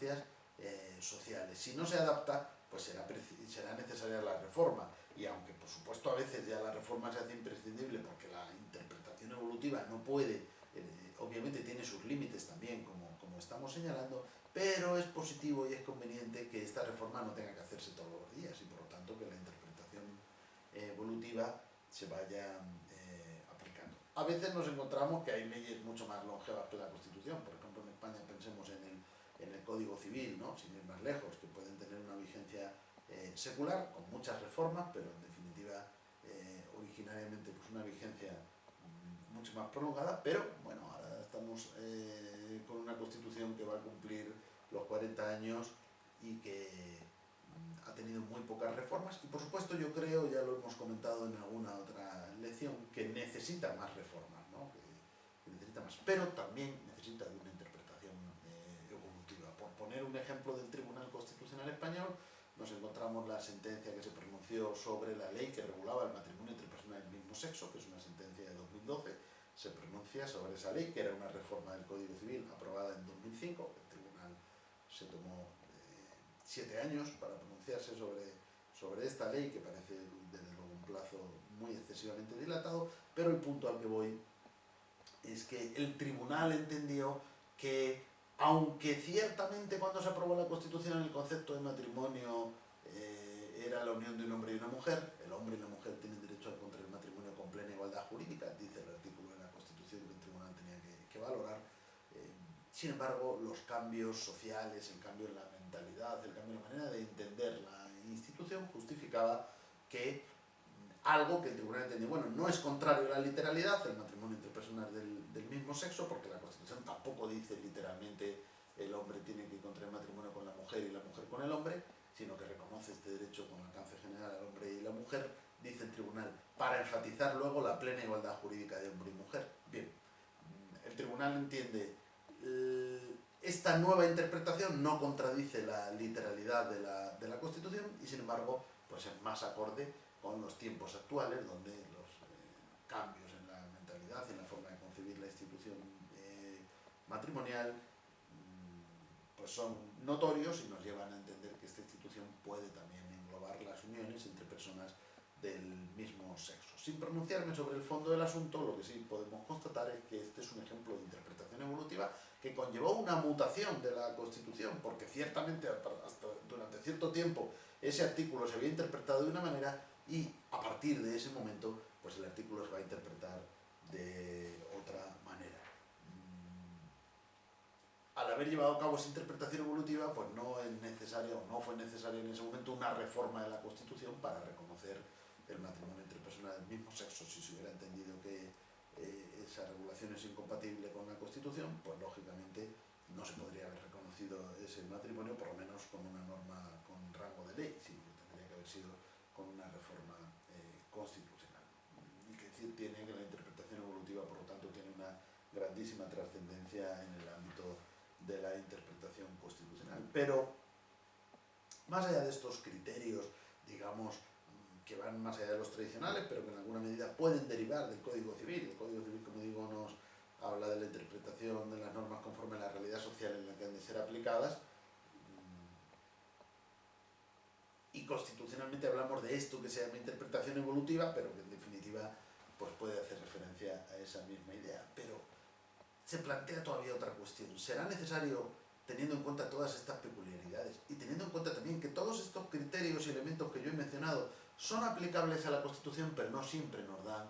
circunstancias sociales. Si no se adapta, pues será necesaria la reforma. Y aunque por supuesto a veces ya la reforma se hace imprescindible porque la interpretación evolutiva no puede, obviamente tiene sus límites también, como estamos señalando, pero es positivo y es conveniente que esta reforma no tenga que hacerse todos los días y por lo tanto que la interpretación evolutiva se vaya aplicando. A veces nos encontramos que hay leyes mucho más longevas que la Constitución. Por ejemplo, en España pensemos en el Código Civil, ¿no? Sin ir más lejos, que pueden tener una vigencia secular, con muchas reformas, pero en definitiva originariamente pues una vigencia mucho más prolongada, pero bueno, ahora estamos con una Constitución que va a cumplir los 40 años y que ha tenido muy pocas reformas y por supuesto yo creo, ya lo hemos comentado en alguna otra lección, que necesita más reformas, ¿no? que necesita más, pero también necesita de una interpretación evolutiva. Por poner un ejemplo del Tribunal Constitucional Español, nos encontramos la sentencia que se pronunció sobre la ley que regulaba el matrimonio entre personas del mismo sexo, que es una sentencia de 2012, se pronuncia sobre esa ley, que era una reforma del Código Civil aprobada en 2005, el Tribunal se tomó 7 años para pronunciarse sobre esta ley, que parece desde luego un plazo muy excesivamente dilatado, pero el punto al que voy es que el tribunal entendió que, aunque ciertamente cuando se aprobó la Constitución el concepto de matrimonio era la unión de un hombre y una mujer, el hombre y la mujer tienen derecho a contraer matrimonio con plena igualdad jurídica, dice el artículo de la Constitución que el tribunal tenía que valorar. Sin embargo, los cambios sociales, el cambio en la mentalidad, el cambio en la manera de entender la institución justificaba que algo que el tribunal entendió, bueno, no es contrario a la literalidad, el matrimonio entre personas del mismo sexo, porque la Constitución tampoco dice literalmente el hombre tiene que contraer matrimonio con la mujer y la mujer con el hombre, sino que reconoce este derecho con alcance general al hombre y la mujer, dice el tribunal, para enfatizar luego la plena igualdad jurídica de hombre y mujer. Bien, el tribunal entiende esta nueva interpretación no contradice la literalidad de la Constitución y sin embargo pues es más acorde con los tiempos actuales, donde los cambios en la mentalidad y en la forma de concebir la institución matrimonial pues son notorios y nos llevan a entender que esta institución puede también englobar las uniones entre personas del mismo sexo. Sin pronunciarme sobre el fondo del asunto, lo que sí podemos constatar es que este es un ejemplo de interpretación evolutiva que conllevó una mutación de la Constitución, porque ciertamente hasta durante cierto tiempo ese artículo se había interpretado de una manera y a partir de ese momento pues el artículo se va a interpretar de otra manera. Al haber llevado a cabo esa interpretación evolutiva, pues no es necesaria o no fue necesaria en ese momento una reforma de la Constitución para reconocer el matrimonio entre personas del mismo sexo. Si se hubiera entendido que esa regulación es incompatible con la Constitución, pues lógicamente no se podría haber reconocido ese matrimonio, por lo menos con una norma con rango de ley, sino que tendría que haber sido con una reforma constitucional. Y que decir tiene que la interpretación evolutiva, por lo tanto, tiene una grandísima trascendencia en el ámbito de la interpretación constitucional. Pero, más allá de estos criterios, digamos, que van más allá de los tradicionales, pero que en alguna medida pueden derivar del Código Civil. El Código Civil, como digo, nos habla de la interpretación de las normas conforme a la realidad social en la que han de ser aplicadas. Y constitucionalmente hablamos de esto que se llama interpretación evolutiva, pero que en definitiva pues puede hacer referencia a esa misma idea. Pero se plantea todavía otra cuestión. ¿Será necesario, teniendo en cuenta todas estas peculiaridades y teniendo en cuenta también que todos estos criterios y elementos que yo he mencionado son aplicables a la Constitución, pero no siempre nos dan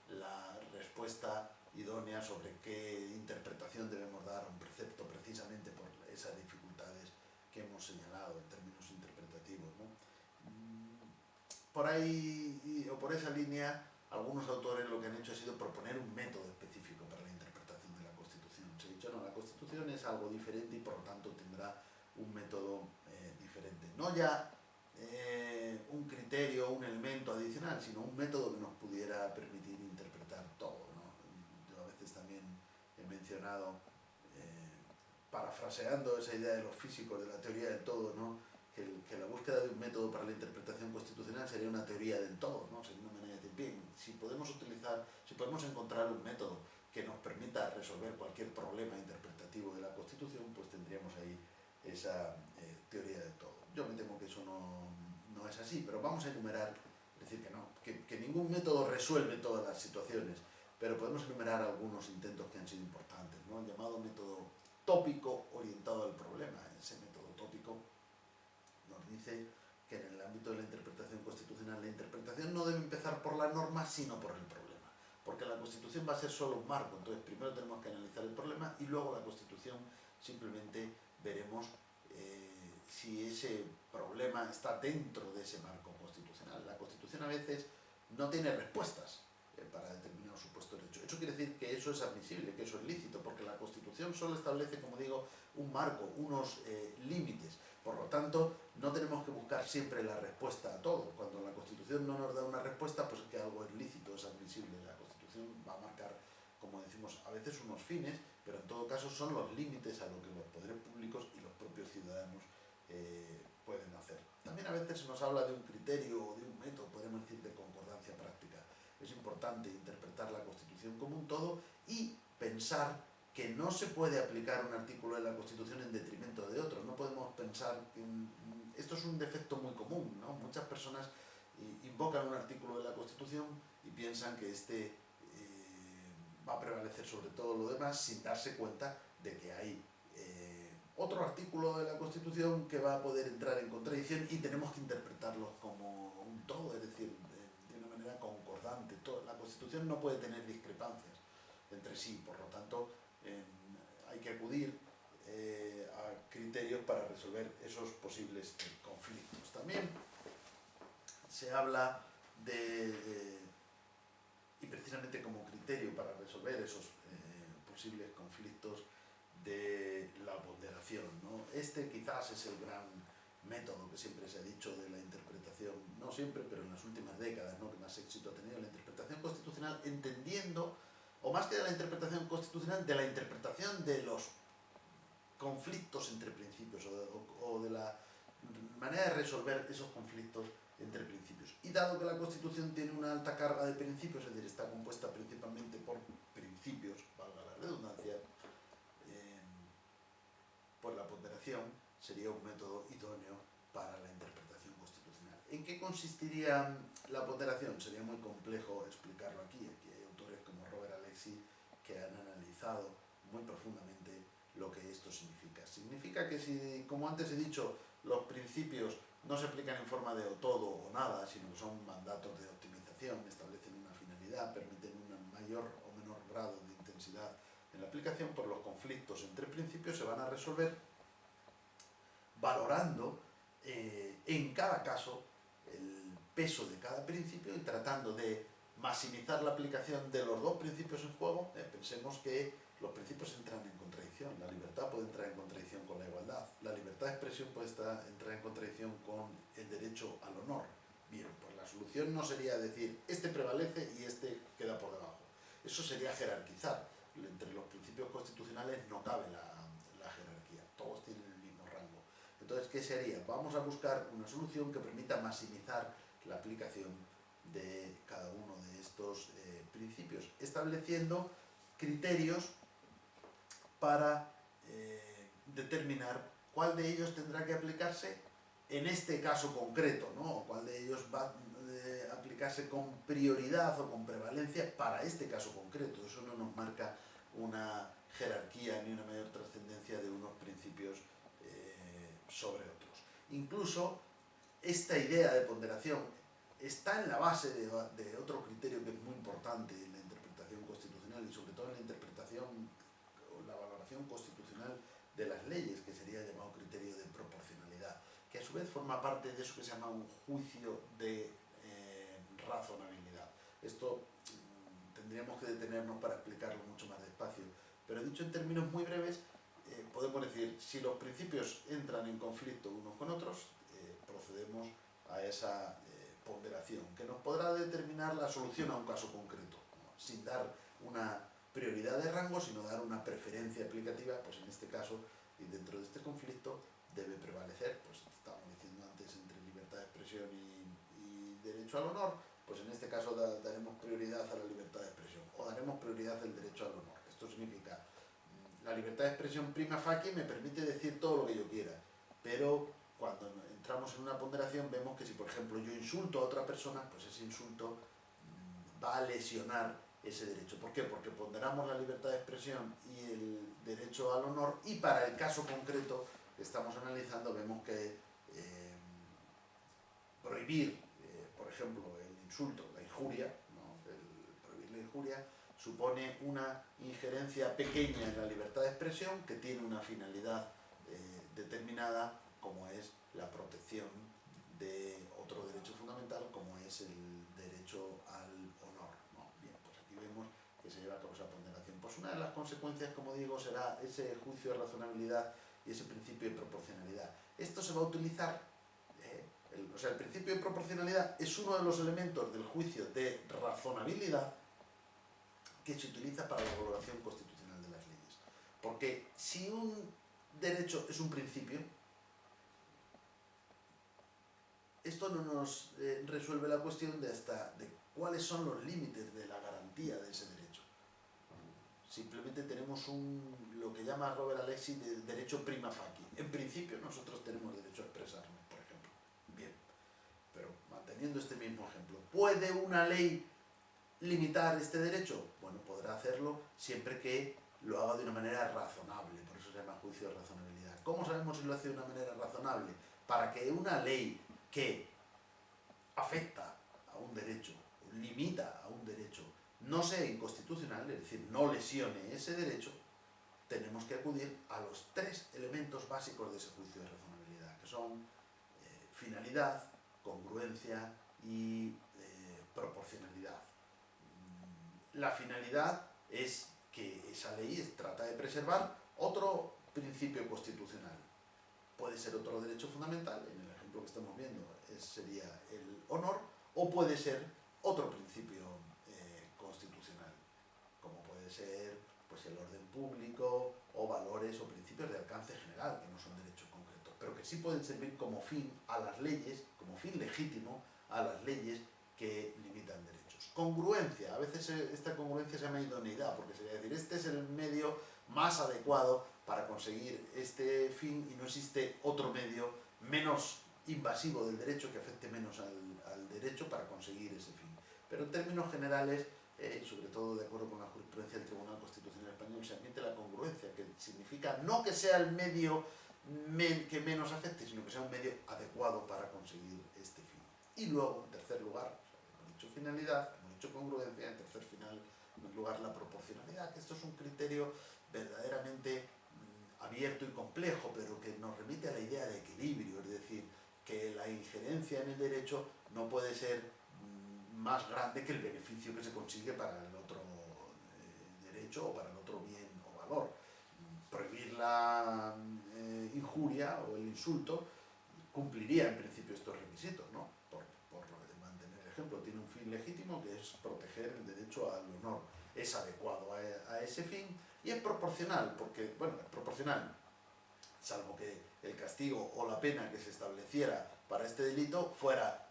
la respuesta idónea sobre qué interpretación debemos dar a un precepto, precisamente por esas dificultades que hemos señalado en términos interpretativos, ¿no? Por ahí, o por esa línea, algunos autores lo que han hecho ha sido proponer un método específico para la interpretación de la Constitución. Se ha dicho, no, la Constitución es algo diferente y por lo tanto tendrá un método diferente. No ya un criterio, un elemento adicional, sino un método que nos pudiera permitir interpretar todo, ¿no? Yo a veces también he mencionado, parafraseando esa idea de los físicos, de la teoría del todo, ¿no? Que la búsqueda de un método para la interpretación constitucional sería una teoría del todo, ¿no? Sería una manera de decir, bien, si podemos encontrar un método que nos permita resolver cualquier problema interpretativo de la Constitución, pues tendríamos ahí esa teoría del todo. Yo me temo que eso no es así, pero vamos a enumerar, es decir, que no, que ningún método resuelve todas las situaciones, pero podemos enumerar algunos intentos que han sido importantes, ¿no? El llamado método tópico orientado al problema. Ese método tópico nos dice que en el ámbito de la interpretación constitucional, la interpretación no debe empezar por la norma, sino por el problema. Porque la Constitución va a ser solo un marco, entonces primero tenemos que analizar el problema y luego la Constitución simplemente veremos si ese problema está dentro de ese marco constitucional. La Constitución a veces no tiene respuestas para determinados supuestos de hecho. Eso quiere decir que eso es admisible, que eso es lícito, porque la Constitución solo establece, como digo, un marco, unos límites. Por lo tanto, no tenemos que buscar siempre la respuesta a todo. Cuando la Constitución no nos da una respuesta, pues es que algo es lícito, es admisible. La Constitución va a marcar, como decimos, a veces unos fines, pero en todo caso son los límites a lo que los poderes públicos y los propios ciudadanos pueden hacer. También a veces se nos habla de un criterio o de un método, podemos decir, de concordancia práctica. Es importante interpretar la Constitución como un todo y pensar que no se puede aplicar un artículo de la Constitución en detrimento de otro. No podemos pensar que esto es un defecto muy común, ¿no? Muchas personas invocan un artículo de la Constitución y piensan que este va a prevalecer sobre todo lo demás sin darse cuenta de que hay otro artículo de la Constitución que va a poder entrar en contradicción y tenemos que interpretarlo como un todo, es decir, de una manera concordante. La Constitución no puede tener discrepancias entre sí, por lo tanto hay que acudir a criterios para resolver esos posibles conflictos. También se habla y precisamente como criterio para resolver esos posibles conflictos, de la ponderación, ¿no? Este quizás es el gran método que siempre se ha dicho de la interpretación, no siempre, pero en las últimas décadas, ¿no?, que más éxito ha tenido la interpretación constitucional, entendiendo, o más que de la interpretación constitucional, de la interpretación de los conflictos entre principios, o de la manera de resolver esos conflictos entre principios. Y dado que la Constitución tiene una alta carga de principios, es decir, está compuesta principalmente por principios, valga la redundancia, pues la ponderación sería un método idóneo para la interpretación constitucional. ¿En qué consistiría la ponderación? Sería muy complejo explicarlo aquí. Aquí hay autores como Robert Alexy que han analizado muy profundamente lo que esto significa. Significa que si, como antes he dicho, los principios no se aplican en forma de o todo o nada, sino que son mandatos de optimización, establecen una finalidad, permiten un mayor o menor grado de intensidad en la aplicación, por los conflictos entre principios se van a resolver valorando en cada caso el peso de cada principio y tratando de maximizar la aplicación de los dos principios en juego. Pensemos que los principios entran en contradicción. La libertad puede entrar en contradicción con la igualdad. La libertad de expresión puede entrar en contradicción con el derecho al honor. Bien, pues la solución no sería decir este prevalece y este queda por debajo. Eso sería jerarquizar. Entre los principios constitucionales no cabe la jerarquía. Todos tienen el mismo rango. Entonces, ¿qué sería? Vamos a buscar una solución que permita maximizar la aplicación de cada uno de estos principios, estableciendo criterios para determinar cuál de ellos tendrá que aplicarse en este caso concreto, ¿no? O cuál de ellos va a aplicarse con prioridad o con prevalencia para este caso concreto. Eso no nos marca una jerarquía ni una mayor trascendencia de unos principios sobre otros. Incluso esta idea de ponderación está en la base de otro criterio que es muy importante en la interpretación constitucional y sobre todo en la interpretación o la valoración constitucional de las leyes, que sería el llamado criterio de proporcionalidad, que a su vez forma parte de eso que se llama un juicio de razonabilidad. Esto tendríamos que detenernos para explicarlo mucho más despacio, pero dicho en términos muy breves, podemos decir, si los principios entran en conflicto unos con otros, procedemos a esa ponderación, que nos podrá determinar la solución a un caso concreto, ¿no?, sin dar una prioridad de rango, sino dar una preferencia aplicativa. Pues en este caso, y dentro de este conflicto, debe prevalecer, pues estábamos diciendo antes, entre libertad de expresión y derecho al honor, pues en este caso daremos prioridad a la libertad de expresión, o daremos prioridad al derecho al honor. Esto significa, la libertad de expresión prima facie me permite decir todo lo que yo quiera, pero cuando entramos en una ponderación vemos que si, por ejemplo, yo insulto a otra persona, pues ese insulto va a lesionar ese derecho. ¿Por qué? Porque ponderamos la libertad de expresión y el derecho al honor, y para el caso concreto que estamos analizando vemos que prohibir, por ejemplo, el insulto, la injuria, ¿no? Prohibir la injuria supone una injerencia pequeña en la libertad de expresión que tiene una finalidad determinada, como es la protección de otro derecho fundamental, como es el derecho al honor, ¿no? Bien, pues aquí vemos que se lleva a cabo esa ponderación. Pues una de las consecuencias, como digo, será ese juicio de razonabilidad y ese principio de proporcionalidad. Esto se va a utilizar, el principio de proporcionalidad es uno de los elementos del juicio de razonabilidad que se utiliza para la valoración constitucional de las leyes. Porque si un derecho es un principio, esto no nos resuelve la cuestión de cuáles son los límites de la garantía de ese derecho. Simplemente tenemos lo que llama Robert Alexy de derecho prima facie. En principio nosotros tenemos derecho a expresarnos, por ejemplo. Bien, pero manteniendo este mismo ejemplo, ¿puede una ley limitar este derecho? Bueno, podrá hacerlo siempre que lo haga de una manera razonable, por eso se llama juicio de razonabilidad. ¿Cómo sabemos si lo hace de una manera razonable? Para que una ley que afecta a un derecho, limita a un derecho, no sea inconstitucional, es decir, no lesione ese derecho, tenemos que acudir a los tres elementos básicos de ese juicio de razonabilidad, que son finalidad, congruencia y proporcionalidad. La finalidad es que esa ley trata de preservar otro principio constitucional. Puede ser otro derecho fundamental, en el ejemplo que estamos viendo sería el honor, o puede ser otro principio constitucional, como puede ser pues, el orden público o valores o principios de alcance general, que no son derechos concretos, pero que sí pueden servir como fin a las leyes, como fin legítimo a las leyes que limitan derechos. Congruencia, a veces esta congruencia se llama idoneidad, porque sería decir, este es el medio más adecuado para conseguir este fin y no existe otro medio menos invasivo del derecho que afecte menos al derecho para conseguir ese fin. Pero en términos generales, sobre todo de acuerdo con la jurisprudencia del Tribunal Constitucional Español, se admite la congruencia, que significa no que sea el medio que menos afecte, sino que sea un medio adecuado para conseguir este fin. Y luego, en tercer lugar, hemos dicho finalidad, hemos dicho congruencia, en tercer lugar la proporcionalidad, que esto es un criterio verdaderamente abierto y complejo, pero que nos remite a la idea de equilibrio, es decir, que la injerencia en el derecho no puede ser más grande que el beneficio que se consigue para el otro derecho o para el otro bien o valor. Prohibir la injuria o el insulto cumpliría en principio estos requisitos, ¿no? Por mantener el ejemplo, tiene un fin legítimo que es proteger el derecho al honor, es adecuado a ese fin y es proporcional, porque, bueno, es proporcional, salvo que el castigo o la pena que se estableciera para este delito fuera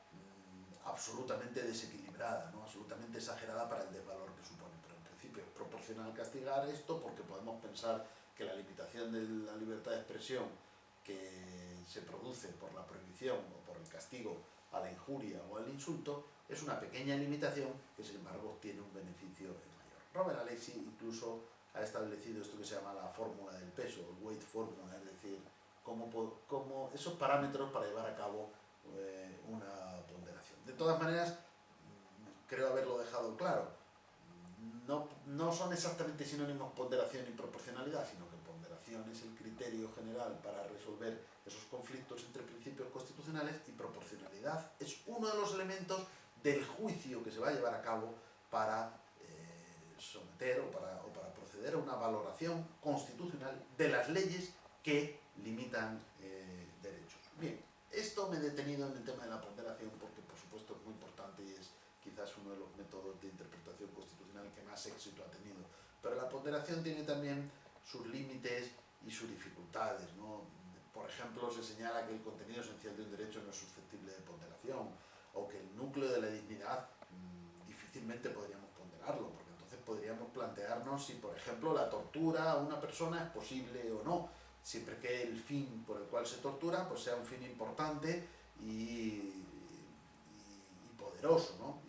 absolutamente desequilibrada, ¿no? Absolutamente exagerada para el desvalor que supone. Pero en principio es proporcional castigar esto porque podemos pensar que la limitación de la libertad de expresión que se produce por la prohibición o por el castigo a la injuria o al insulto es una pequeña limitación que sin embargo tiene un beneficio mayor. Robert Alexy incluso ha establecido esto que se llama la fórmula del peso, el weight formula, es decir, como esos parámetros para llevar a cabo una ponderación. De todas maneras, creo haberlo dejado claro, no son exactamente sinónimos ponderación y proporcionalidad, sino que ponderación es el criterio general para resolver esos conflictos entre principios constitucionales y proporcionalidad es uno de los elementos del juicio que se va a llevar a cabo para someter o para proceder a una valoración constitucional de las leyes que limitan derechos. Bien, esto me he detenido en el tema de la ponderación porque por supuesto es muy importante y es quizás uno de los métodos de interpretación constitucional que más éxito ha tenido. Pero la ponderación tiene también sus límites y sus dificultades, ¿no? Por ejemplo, se señala que el contenido esencial de un derecho no es susceptible de ponderación, o que el núcleo de la dignidad difícilmente podríamos ponderarlo, porque entonces podríamos plantearnos si, por ejemplo, la tortura a una persona es posible o no. siempre que el fin por el cual se tortura pues sea un fin importante y poderoso, ¿no?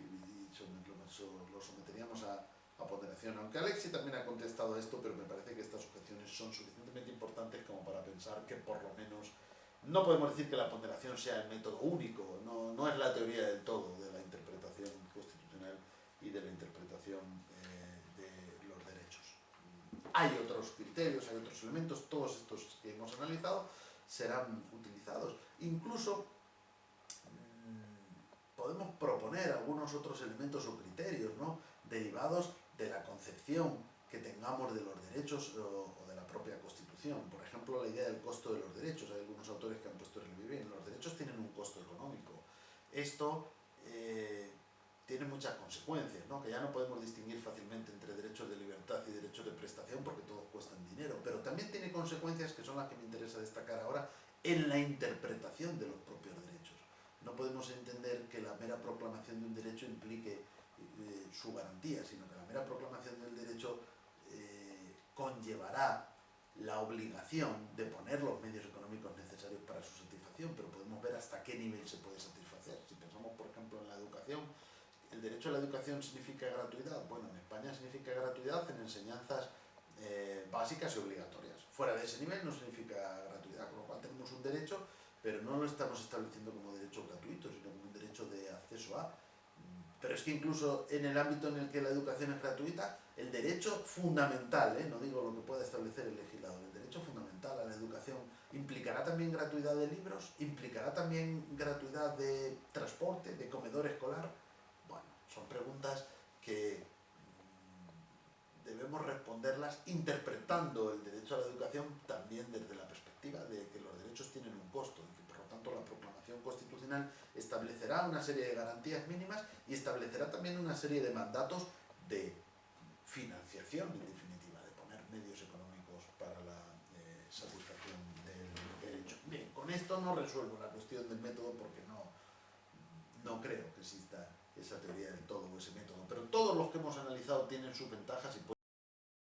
Lo someteríamos a ponderación. Aunque Alexi también ha contestado esto, pero me parece que estas objeciones son suficientemente importantes como para pensar que por lo menos no podemos decir que la ponderación sea el método único, no es la teoría del todo de la interpretación constitucional y de la interpretación de los derechos. Hay otros criterios, hay otros elementos, todos estos que hemos analizado serán utilizados. Incluso podemos proponer algunos otros elementos o criterios, ¿no?, derivados de la concepción que tengamos de los derechos o de la propia Constitución. Por ejemplo, la idea del costo de los derechos. Hay algunos autores que han puesto en relieve, los derechos tienen un costo económico. Esto tiene muchas consecuencias, ¿no?, que ya no podemos distinguir fácilmente entre derechos de libertad y derechos de prestación porque todos cuestan dinero, pero también tiene consecuencias que son las que me interesa destacar ahora en la interpretación de los propios derechos. No podemos entender que la mera proclamación de un derecho implique su garantía, sino que la mera proclamación del derecho conllevará la obligación de poner los medios económicos necesarios para su satisfacción, pero podemos ver hasta qué nivel se puede satisfacer. Si pensamos, por ejemplo, en la educación, ¿el derecho a la educación significa gratuidad? Bueno, en España significa gratuidad en enseñanzas básicas y obligatorias. Fuera de ese nivel no significa gratuidad, con lo cual tenemos un derecho, pero no lo estamos estableciendo como derecho gratuito, sino como un derecho de acceso a. Pero es que incluso en el ámbito en el que la educación es gratuita, el derecho fundamental, no digo lo que pueda establecer el legislador, el derecho fundamental a la educación implicará también gratuidad de libros, implicará también gratuidad de transporte, de comedor escolar. Bueno, son preguntas que debemos responderlas interpretando el derecho a la educación también desde la perspectiva de que los derechos tienen un costo y que por lo tanto la proclamación constitucional establecerá una serie de garantías mínimas y establecerá también una serie de mandatos de financiación, en definitiva, de poner medios económicos para la satisfacción del derecho. Bien, con esto no resuelvo la cuestión del método porque no creo que exista esa teoría del todo o ese método, pero todos los que hemos analizado tienen sus ventajas y